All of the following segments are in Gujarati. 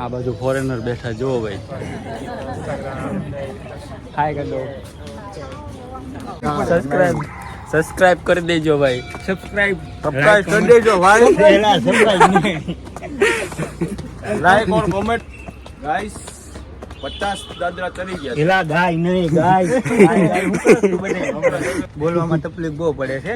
આ બાજુ ફોરેનર બેઠા જો ભાઈ હાય કરી દો સબસ્ક્રાઇબ કરી દેજો ભાઈ સબસ્ક્રાઇબ કરી દેજો ભાઈ લાઈક ઓર કોમેન્ટ ગાઈસ 50 દાદરા ચડી ગયા એલા ગાય નહીં ગાય બોલવામાં તકલીફ બહુ પડે છે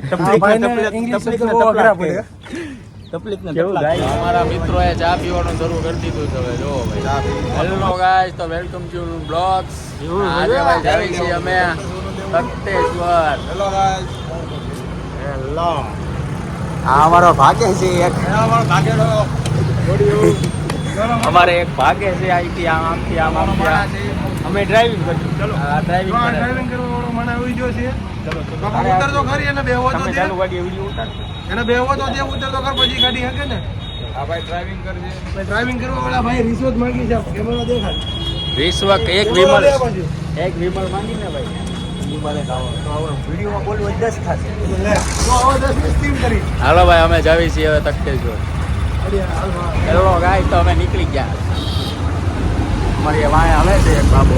અમારા મિત્રોએ ચા પીવાનું શરૂ કરી દીધું છે જો ભાઈ હેલો ગાઈસ તો વેલકમ ટુ બ્લોગ્સ આજે ભાઈ જાવી છીએ અમે તખતેશ્વર હેલો ગાઈસ હેલો આ અમારો ભાગે છે એક અમારે એક ભાગે છે અહીંથી આમથી આમ અમે ડ્રાઇવિંગ કરીશું ચલો ડ્રાઇવિંગ કરવાનો મને આવી ગયો છે ચલો ઉતર તો ખરી એને બેહવો તો ચાલુ ગાડી વિડિયો ઉતાર એને બેહવો તો જે ઉતર તો કર પછી ગાડી હકે ને આ ભાઈ ડ્રાઇવિંગ કરજે ભાઈ ડ્રાઇવિંગ કરવા વાળા ભાઈ રિશ્વત માંગી છે કેમેરા દેખાડ રિશ્વત એક વિમલ માંગી ને ભાઈ વિમલે કાવો તો આવો વિડિયોમાં બોલવું 10 થશે તો આવો 10 ની સ્ટીમ કરી હાલો ભાઈ અમે જાવી છીએ હવે તખતેશ્વર હેલો ગાઈસ તો અમે નીકળી ગયા અમારી વાય આવે છે એક બાબો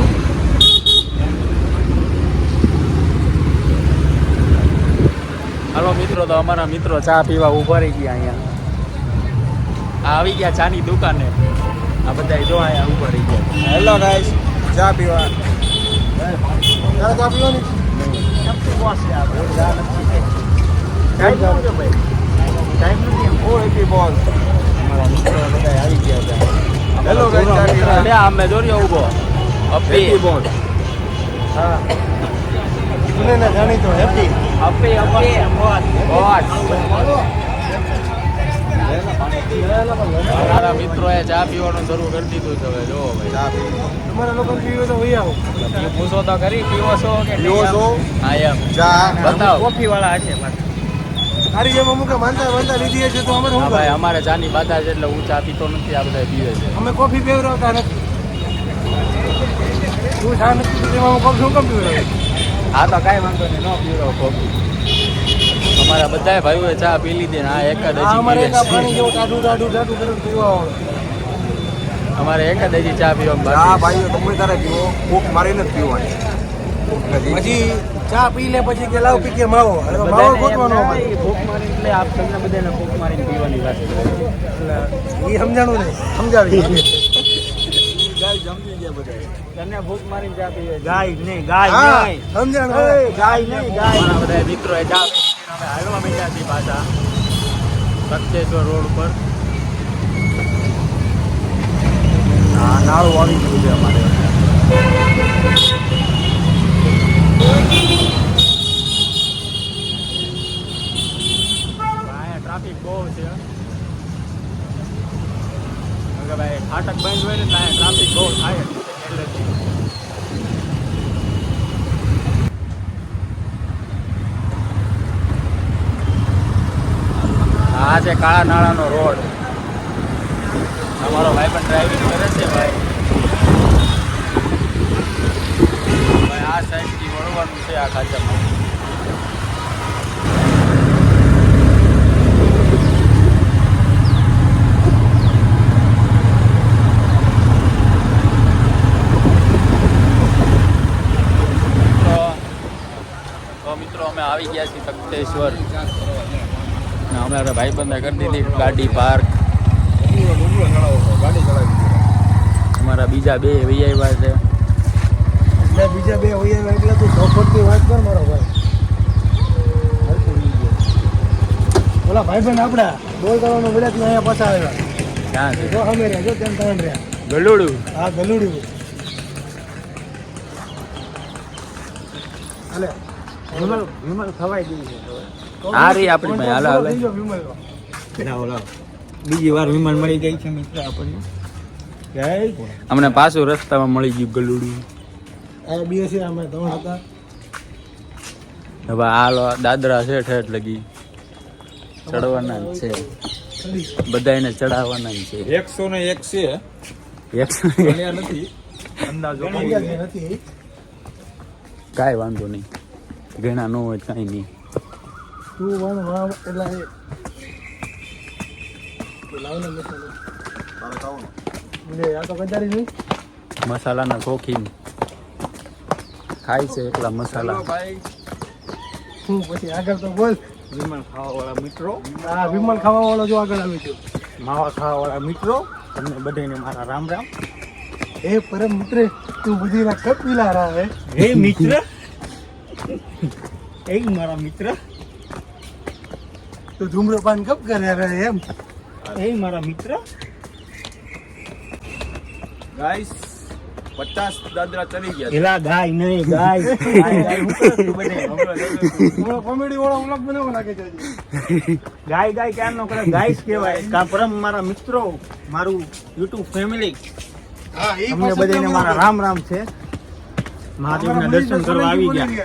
હાલો મિત્રો તો અમારા મિત્રો ચા પીવા ઉભા રહી ગયા અહીંયા આવી ગયા ચાની દુકાને આ બધા જો અહીંયા ઉભા રહી ગયા હેલો ગાઈસ ચા પીવા ચા પીવાની ટાઈમ નથી ઓ હેપી બોલ અમારા મિત્રો બધા આવી ગયા હતા હેલો ગાઈસ લે આમે જોરિયો ઉભો હેપી બોલ હા સુને ના જાણી તો હેપી અપે બોલ મારા મિત્રોએ ચા પીવાનું શરૂ કરી દીધું છે હવે જો ભાઈ ચા પી તમારા લોકો પીવો તો હોય આવો પૂછો તો કરી પીવો છો કે પીવો છો હા એમ ચા બતાવો કોફી વાળા હશે સારી જેમ અમુક માનતા લીધી છે તો અમે શું ભાઈ અમારે ચાની બાધા છે એટલે હું ચા પીતો નથી આ બધા પીવે છે અમે કોફી પીવડાવતા નથી તું ચા નથી પીતો કોફી શું કેમ પીવડાવે હા તો કાંઈ વાંધો નહીં ન પીવડાવો કોફી અમારા બધા ભાઈઓએ ચા પી લીધી ને આ એક જ અમારે પાણી જેવું ટાઢું કરીને પીવા અમારે એક જ હજી ચા પીવા હા ભાઈઓ તમે તારે પીવો ભૂખ મારીને જ પીવાની પછી ચા પી લે પછી કે લાવ પી કે માવો માવો ગોતવાનો ભૂખ મારી એટલે આપ તમને બધાને ભૂખ મારીને પીવાની વાત એટલે એ સમજાણું નહીં સમજાવી ગાય સમજી ગયા બધા તને ભૂખ મારીને ચા પીવે ગાય નહીં સમજાણું ગાય નહીં મારા બધા મિત્રોએ ચા અમે હાલવા માંડ્યા છીએ પાછા તખતેશ્વર રોડ ઉપર હા નાળું આવી ગયું છે અમારે ટ્રાફિક બહુ છે ભાઈ ફાટક બંધ હોય ને ત્યાં ટ્રાફિક બહુ થાય આ છે કાળા નાળાનો રોડ અમારો ભાઈ પણ ડ્રાઇવિંગ કરે છે ભાઈ આ સાઈડથી વળવાનું છે આ ખાચામાં મિત્રો અમે આવી ગયા છીએ તખતેશ્વર અમારા ભાઈ બંધા કરી દીધી ગાડી પાર્ક અમારા બીજા બે વૈયા છે એટલે બીજા બે વૈયા એટલે તું ચોખટની વાત કર મારો ભાઈ ઓલા ભાઈ બંધ આપડા બોલ કરવાનો બોલ્યા તું અહીંયા પાછા આવ્યા ક્યાં છે જો અમે રહ્યા જો તેમ ત્રણ રહ્યા ગલુડું હા ગલુડું હાલે વિમલ ખવાઈ ગઈ છે આ રહી આપણી ભાઈ હાલો હાલો બીજી વાર વિમાન મળી ગઈ છે મિત્ર આપણને અમને પાછું રસ્તામાં મળી ગયું ગલુડું આ બે છે અમે ત્રણ હતા હવે હાલો દાદરા છે ઠેઠ લગી ચડવાના જ છે બધાને ચડાવવાના જ છે 101 છે 100 નથી અંદાજો નથી કાંઈ વાંધો નહીં ઘણા ન હોય કાંઈ નહીં તું વણ વાવ એટલે લાવને આ તો કંટાળી નહીં. મસાલાના શોખીન ખાય છે એકલા મસાલા. ભાઈ હું પછી આગળ તો બોલ. વિમાન ખાવાવાળા મિત્રો, હા વિમલ ખાવા વાળો જો આગળ આવી ગયો. માવા ખાવાવાળા મિત્રો, તમને બધાને મારા રામ રામ. હે પરમ મિત્ર તું બધી ના કપ પીલા રહા હે. હે મિત્ર, એ મારા મિત્ર, તું ધૂમ્રપાન કપ કરે રહે એમ. એ મારા મિત્ર. ગાઈસ 50 દાદરા ચડી ગયા. એલા ગાય નહીં, ગાય ગાય હું કરે તું બધે? થોડો કોમેડી વાળો વ્લોગ બનાવવા લાગે છે હજી. ગાય ગાય ક્યાં નો કરે, ગાઈસ કહેવાય. કા પરમ મારા મિત્રો, મારું યુટ્યુબ ફેમિલી, હા એ તમને બધાને મારા રામ રામ છે. મહાદેવના દર્શન કરવા આવી ગયા.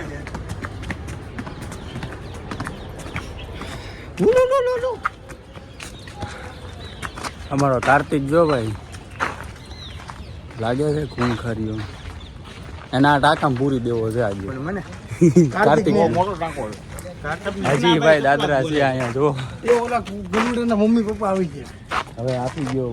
અમારો કાર્તિક જો ભાઈ લાગે છે ખૂંખારીઓ. એના ટાંકામાં પૂરી દેવો છે આજે. પણ મને કાર્તિક બહુ મોટો ટાંકો છે. હજી ભાઈ દાદરા છે અહીંયા જો. એ ઓલા ગલુડાના મમ્મી પપ્પા આવી ગયા. હવે આપી ગયો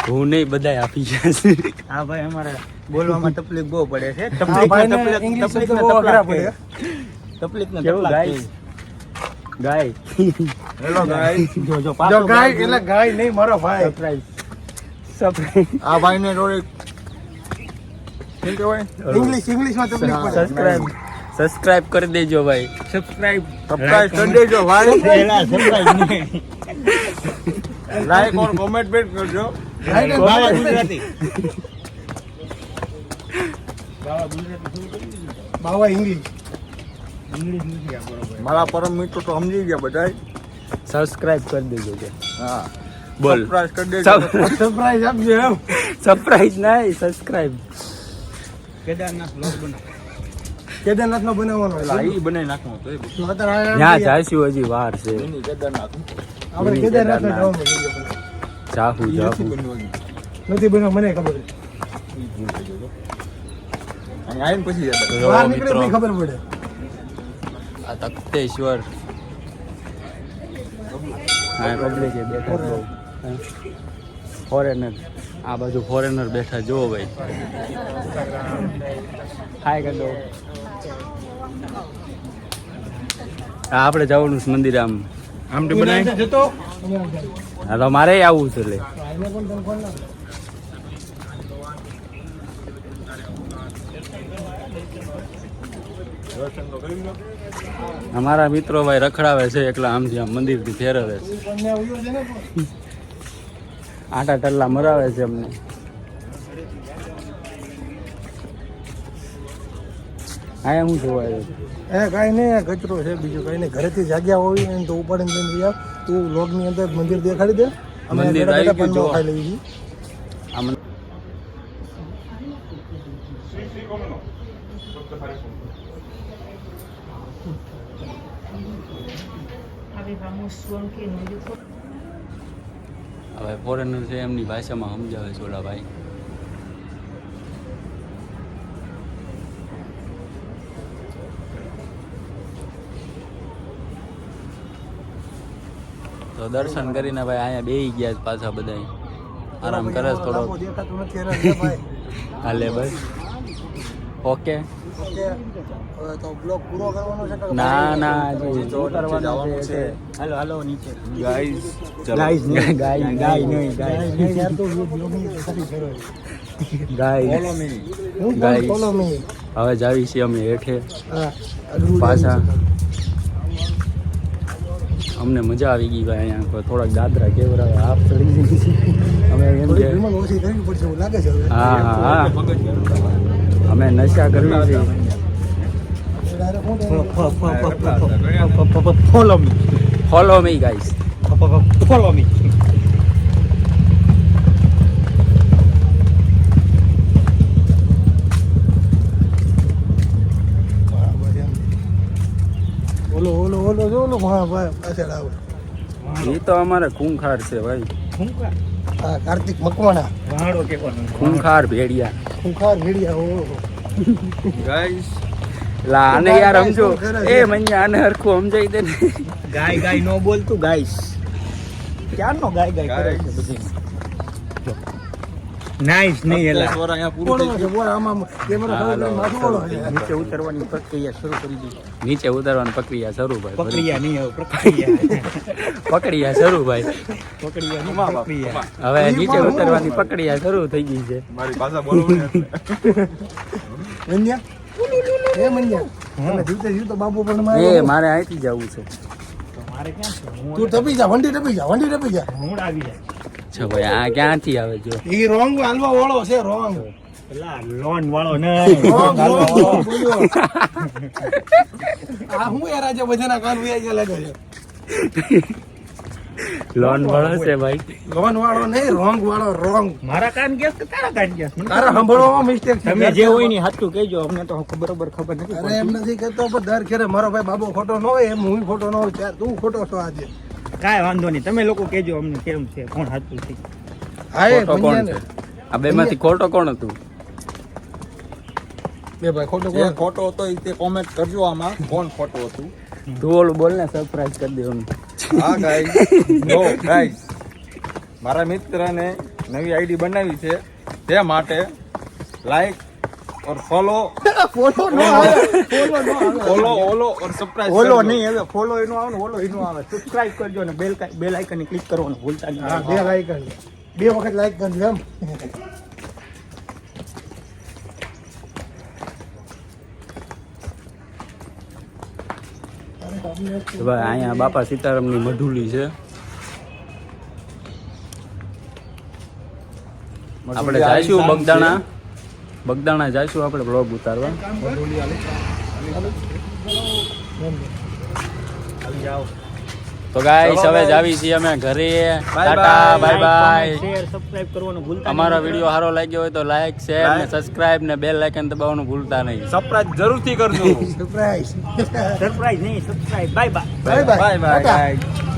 હું નહીં, બધાય આપી ગયા છે. હા ભાઈ, અમારે બોલવામાં તકલીફ બહુ પડે છે. હા, ભાઈને ઇંગ્લિશ શબ્દો બહુ અઘરા પડે. કેવું ગાય ગાય હેલો ગાય. જો જો ગાય એટલે ગાય નહીં મારો ભાઈ. સરપ્રાઈઝ આ ભાઈને થોડીક શું કહેવાય, ઇંગ્લિશમાં તકલીફ પડે. સબસ્ક્રાઇબ કરી દેજો ભાઈ. સબસ્ક્રાઇબ કરી દેજો ભાઈ. લાઈક ઓર કોમેન્ટ બેટ કરજો. ગાયને બાવા ગાય ગુજરાતી. બાવા ઇંગ્લિશ. મારા પરમ મિત્રો તો સમજી ગયા બધાય. સબસ્ક્રાઇબ કરી દેજો કે હા, બોલ. સરપ્રાઈઝ કરી દેજો. સરપ્રાઈઝ આપજો એમ. સરપ્રાઈઝ નહીં, સબસ્ક્રાઇબ. કેદારનાથ બ્લોગ બનાવો. કેદારનાથ નો બનાવવાનો પેલા ઈ બનાવી નાખવું તો એ બધું. તો અત્યારે ત્યાં જાશું, હજી વાર છે. એની કેદારનાથ આપણે કેદારનાથ જવાનું છે. જાહુ જાહુ. બનવાની. નથી બનાવ મને ખબર છે. અને આવીને પછી જતા. તો જો બહાર નીકળે મિત્રો, પછી ખબર પડે. આ તખ્તેશ્વર હા પબ્લિક બેઠા બહુ. ફોરેનર આ બાજુ ફોરેનર બેઠા જુઓ ભાઈ. હાય કરી દો. આપણે જવાનું છે મંદિર આમ આમ તો બનાવી જતો હા તો મારે આવવું છે એટલે ભાઈને પણ તને ફોન લાવ. અમારા મિત્રો ભાઈ રખડાવે છે એકલા આમથી આમ મંદિરથી ફેરવે છે. તમને આવ્યો છે ને પણ. આટા ટલ્લા મરાવે છે અમને. અહીંયા હું જોવા આવ્યો. કાંઈ નહીં, કચરો છે બીજું કાંઈ નહીં. ઘરેથી જાગ્યા હોય ને તો ઉપાડીને લઈને જઈ આવ. તું વ્લોગની અંદર મંદિર દેખાડી દે. અમે મંદિર બેઠા આવી બેઠા ગયું, પણ ખાઈ લઈએ છીએ. આ મન- હવે ફોરેનર છે એમની ભાષામાં સમજાવે છે ઓલા ભાઈ. તો દર્શન કરીને ભાઈ અહીંયા બેહી ગયા છે પાછા બધા. આરામ કરે છે થોડો. લાંબો દેખાતું નથી એને લે ભાઈ. હાલે ભાઈ. ઓકે. ઓકે. હવે તો બ્લોગ પૂરો કરવાનો છે કે ના ના હજી તો કરવાનું નીચે છે. હાલો હાલો નીચે. ગાઈસ ગાઈસ નહીં, ગાય ગાય નહીં, ગાય ગાય. નહીં યાર, તો બ્લોગની ખાલી કરો. Guys Follow me. હું Guys. પણ follow me. હવે જાવી છીએ અમે હેઠે હા અડવું પાછા. જાય છે. અમને મજા આવી ગઈ ભાઈ. અહીંયા થોડાક દાદરા કેવરાવે હાફ ચડી ગઈ છે. અમે એમ થોડી કે વિમાન ઓછી કરવી પડશે એવું લાગે છે હવે. હા હા હા અમે નશા કરવી છે. ડાયરેક્ટ હું Follow me. Follow me guys. Follow me. ઓલો ઓલો ઓલો જો ઓલો હા ભાઈ પાછળ આવે. એ તો અમારે ખૂંખાર છે ભાઈ. હા કાર્તિક મકવાણા વાળો કેવાનો. ખૂંખાર ભેડિયા. ખુખાર ભેડિયા ઓહો. Guys, લા આને યાર સમજો. એ મඤ્યા આને હરખું સમજાઈ દે ને. ગાય ગાય નો બોલતું ગાઈસ. ક્યારનો ગાય ગાય કરે છે બધી. નાઈસ નહીં એલા સોરા અહીંયા પૂરું બોલો છે બોલ આમાં કેમેરા હા, ખબર માથું બોલો છે નીચે ઉતરવાની પ્રક્રિયા શરૂ કરી દીધી નીચે ઉતરવાની પ્રક્રિયા શરૂ ભાઈ પ્રક્રિયા નહીં હવે પ્રક્રિયા પકડિયા શરૂ ભાઈ પ્રક્રિયા નહીં પ્રક્રિયા હવે નીચે ઉતરવાની પ્રક્રિયા શરૂ થઈ ગઈ છે મારી ભાષા બોલો ને મંજ્યા એ મંજ્યા મને જીવતે જીવતો બાબુ પણ એ મારે મારે અહીંથી જવું છે તો મારે ક્યાં છે હું તું ટપી જા વંડી ટપી જા હું આવી જાય છે ભાઈ આ ક્યાંથી આવે જો ઈ રોંગ હાલવા વાળો છે રોંગ પેલા લોન વાળો નહીં રોંગ હાલવા વાળો બોલ્યો આ હું યાર આજે બધાના કાન વ્યાજ લાગે છે લોન વાળો છે ભાઈ લોન વાળો નહીં રોંગ વાળો રોંગ મારા કાન ગેસ કે તારા કાન ગેસ તારા સાંભળવામાં મિસ્ટેક છે તમે જે હોય ને હાચું કહેજો અમને તો બરોબર ખબર નથી અરે એમ નથી કહેતો પણ દર ખેરે મારો ભાઈ બાબો ખોટો ન હોય એમ હું ખોટો ન હોય ત્યારે તું ખોટો છો આજે કાંઈ વાંધો નહીં તમે લોકો કહેજો અમને કેમ છે કોણ હાચું છે હા એ ખોટો કોણ છે આ બે માંથી ખોટો કોણ હતું બે ભાઈ ખોટો જે કોણ ખોટો હતો એ તે કોમેન્ટ કરજો આમાં કોણ ખોટું હતું તું ઓલું બોલ ને સરપ્રાઈઝ કરી દેવાનું હા ગાઈસ નો ગાઈસ મારા મિત્રને નવી આઈડી બનાવી છે તે માટે લાઈક और ફોલો ફોટો ન આવે ફોટો ન આવે ફોલો ઓલો और સબસ્ક્રાઇબ ફોલો નહીં હવે ફોલો એનું આવે ને ઓલો એનું આવે સબસ્ક્રાઇબ કરજો ને બેલ આઇકન ક્લિક કરવાનું ભૂલતા હા નહીં બે લાઈક કરજો બે વખત લાઈક કરજો એમ તો ભાઈ અહીંયા બાપા સીતારામની મઢુલી છે આપણે જઈશું બગદાણા જઈશું આપણે બ્લોગ ઉતારવા તો ગાઈસ હવે જ આવી છીએ અમે ઘરે Tata bye bye share subscribe કરવાનું ભૂલતા અમારો વિડીયો સારો લાગ્યો હોય તો લાઈક શેર ને સબસ્ક્રાઇબ ને બેલ આઇકન દબાવવાનું ભૂલતા નહીં સરપ્રાઈઝ જરૂરથી કરજો સરપ્રાઈઝ સરપ્રાઈઝ નહીં subscribe bye bye bye bye bye bye guys